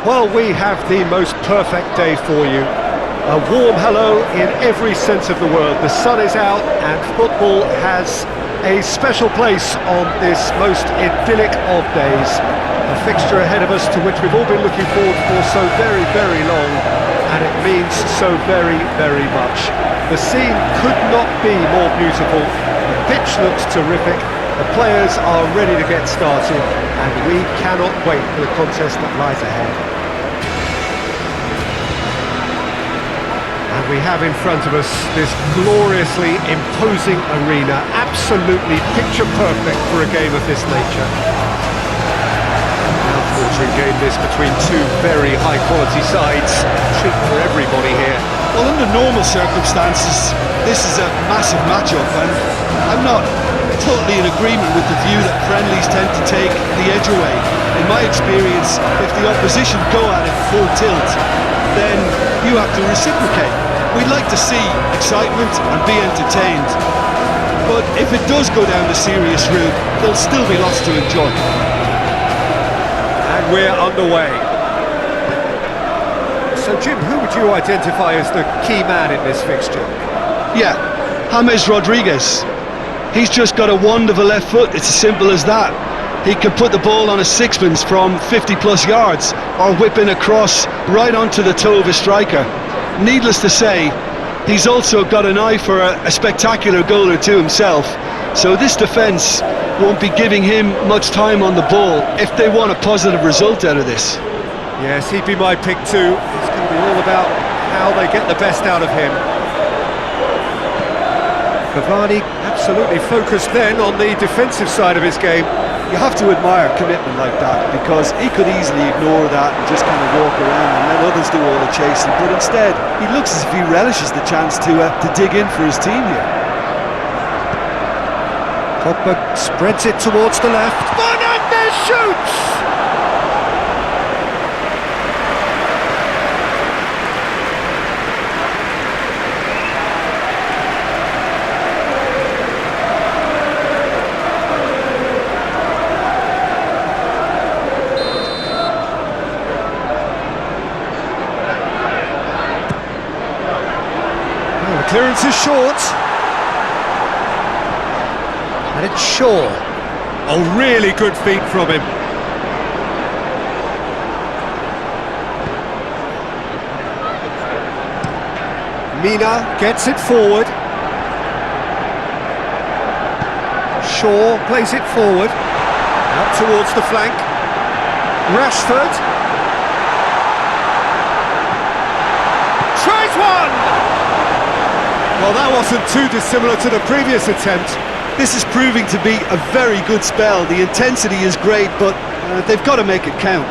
Well, we have the most perfect day for you. A warm hello in every sense of the word. The sun is out and football has a special place on this most idyllic of days. A fixture ahead of us to which we've all been looking forward for so very, very long, and it means so very, very much. The scene could not be more beautiful. The pitch looks terrific. The players are ready to get started, and we cannot wait for the contest that lies ahead. And we have in front of us this gloriously imposing arena, absolutely picture perfect for a game of this nature. Mouth-watering game this between two very high-quality sides. Treat for everybody here. Well, under normal circumstances, this is a massive match-up, and I'm not totally in agreement with the view that friendlies tend to take the edge away. In my experience, if the opposition go at it full tilt, then you have to reciprocate. We'd like to see excitement and be entertained, but if it does go down the serious route, there'll still be lots to enjoy. And we're underway. So Jim, who would you identify as the key man in this fixture? Yeah, James Rodriguez. He's just got a wand of a left foot, it's as simple as that. He can put the ball on a sixpence from 50 plus yards, or whip in a cross right onto the toe of a striker. Needless to say, he's also got an eye for a spectacular goal or two himself, so this defence won't be giving him much time on the ball if they want a positive result out of this. Yes, he'd be my pick too. It's going to be all about how they get the best out of him. Cavani absolutely focused then on the defensive side of his game. You have to admire commitment like that, because he could easily ignore that and just kind of walk around and let others do all the chasing, but instead he looks as if he relishes the chance to dig in for his team here. Pogba spreads it towards the left. Fernandes shoots! Clearance is short. And it's Shaw. Oh, really good feet from him. Mina gets it forward. Shaw plays it forward. Out towards the flank. Rashford. Tries one! Well, that wasn't too dissimilar to the previous attempt. This is proving to be a very good spell. The intensity is great, but they've got to make it count.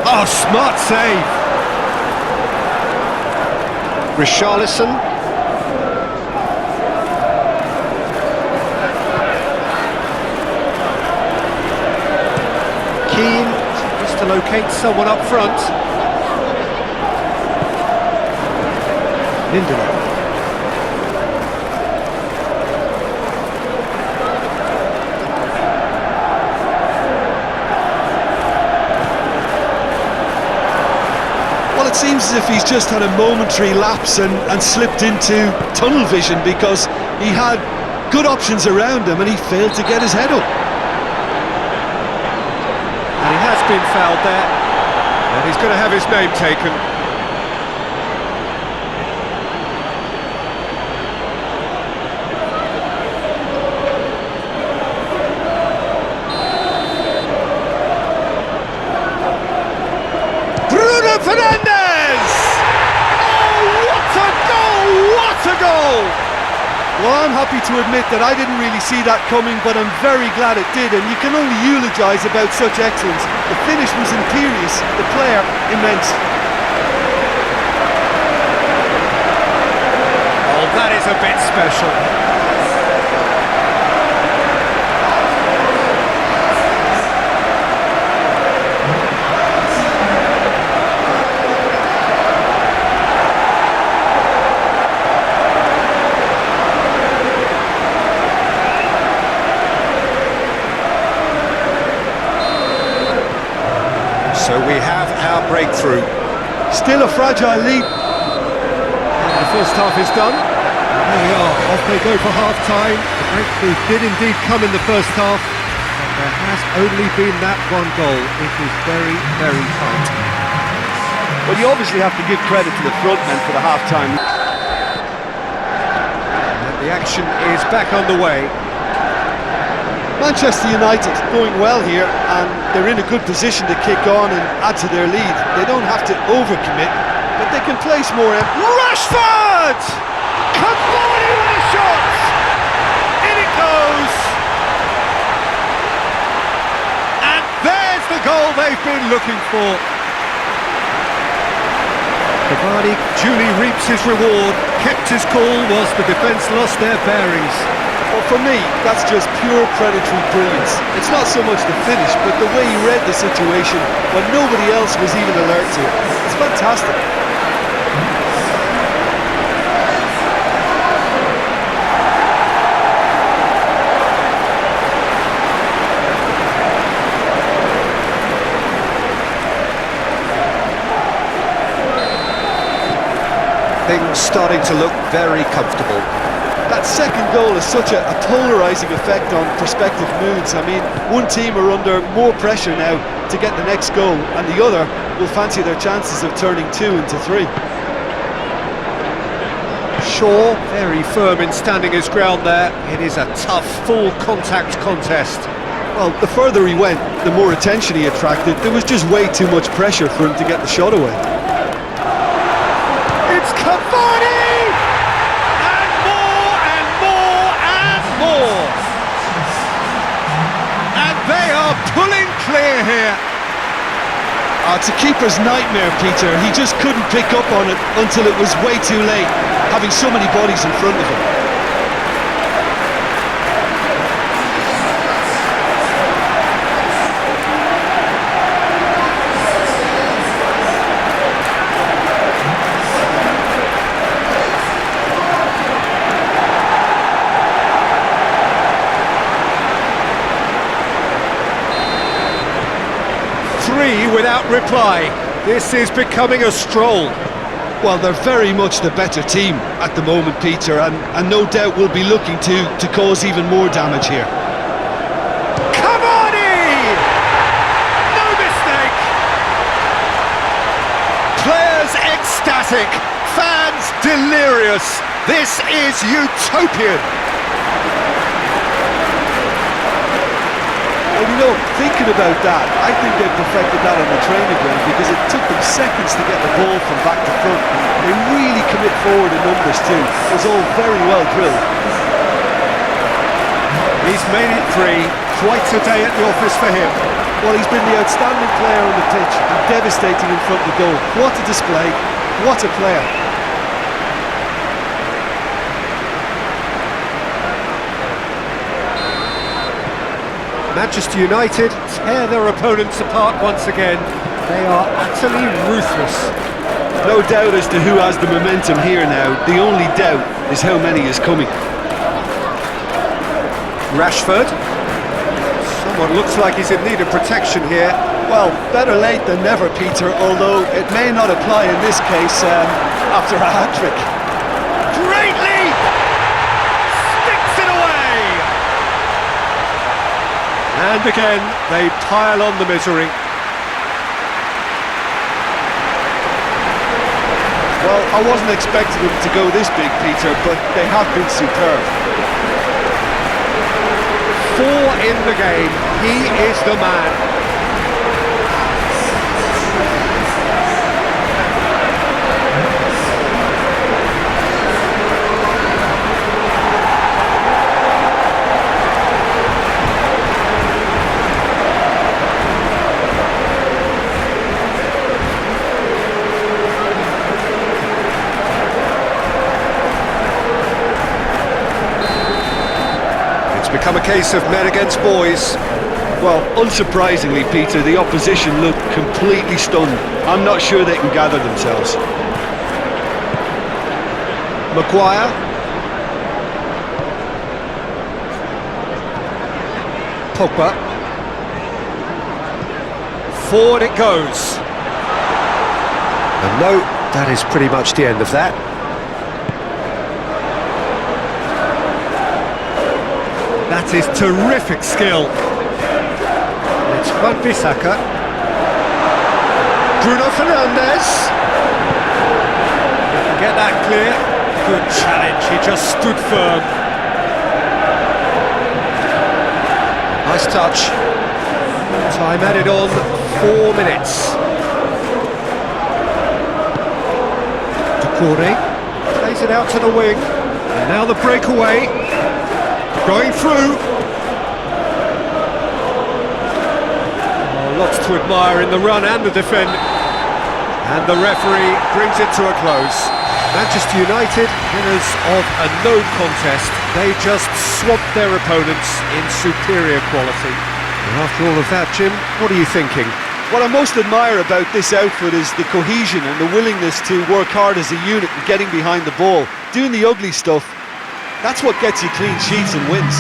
Oh, smart save! Richarlison. Just to locate someone up front. Lindelof. Well, it seems as if he's just had a momentary lapse and slipped into tunnel vision, because he had good options around him and he failed to get his head up. And he has been fouled there, and he's going to have his name taken. Bruno Fernandes! Oh, what a goal! What a goal! Well, I'm happy to admit that I didn't really see that coming, but I'm very glad it did, and you can only eulogise about such excellence. The finish was imperious, the player immense. Oh, that is a bit special. breakthrough. Still a fragile lead. And the first half is done. There we are, off they go for half-time. The breakthrough did indeed come in the first half, but there has only been that one goal. It is very, very tight. Well, you obviously have to give credit to the front men for the half-time. And the action is back on the way. Manchester United going well here, and they're in a good position to kick on and add to their lead. They don't have to overcommit, but they can place more in. Rashford! Cavani with a shot! In it goes! And there's the goal they've been looking for. Cavani duly reaps his reward, kept his cool whilst the defence lost their bearings. Well, for me, that's just pure predatory brilliance. It's not so much the finish, but the way he read the situation when nobody else was even alert to it. It's fantastic. Things starting to look very comfortable. That second goal has such a polarising effect on prospective moods. I mean, one team are under more pressure now to get the next goal, and the other will fancy their chances of turning 2 into 3. Shaw, very firm in standing his ground there. It is a tough, full contact contest. Well, the further he went, the more attention he attracted. There was just way too much pressure for him to get the shot away. It's Cavani! And more and more and more! And they are pulling clear here. It's a keeper's nightmare, Peter. He just couldn't pick up on it until it was way too late, having so many bodies in front of him. Without reply. This is becoming a stroll. Well, they're very much the better team at the moment, Peter, and no doubt will be looking to cause even more damage here. Cavani! No mistake! Players ecstatic, fans delirious. This is utopian. Well, you know, thinking about that, I think they perfected that on the training ground because it took them seconds to get the ball from back to front. They really commit forward in numbers too. It was all very well drilled. He's made it 3. Quite a day at the office for him. Well, he's been the outstanding player on the pitch and devastating in front of the goal. What a display, what a player. Manchester United tear their opponents apart once again. They are utterly ruthless. No doubt as to who has the momentum here now. The only doubt is how many is coming. Rashford. Someone looks like he's in need of protection here. Well, better late than never, Peter, although it may not apply in this case after a hat-trick. Great leap! Sticks it away! And again, they pile on the misery. Well, I wasn't expecting them to go this big, Peter, but they have been superb. 4 in the game. He is the man. Become a case of men against boys. Well, unsurprisingly, Peter, the opposition look completely stunned. I'm not sure they can gather themselves. Maguire. Pogba. Forward it goes. And no, that is pretty much the end of that. That is terrific skill. It's Wan-Bissaka. Bruno Fernandes. Get that clear. Good challenge, he just stood firm. Nice touch. Time added on, 4 minutes. Corey plays it out to the wing, and now the breakaway, going through. Oh, lots to admire in the run and the defend, and the referee brings it to a close. Manchester United, winners of a no contest, they just swamped their opponents in superior quality. And after all of that, Jim, what are you thinking? What I most admire about this outfit is the cohesion and the willingness to work hard as a unit and getting behind the ball, doing the ugly stuff. That's what gets you clean sheets and wins.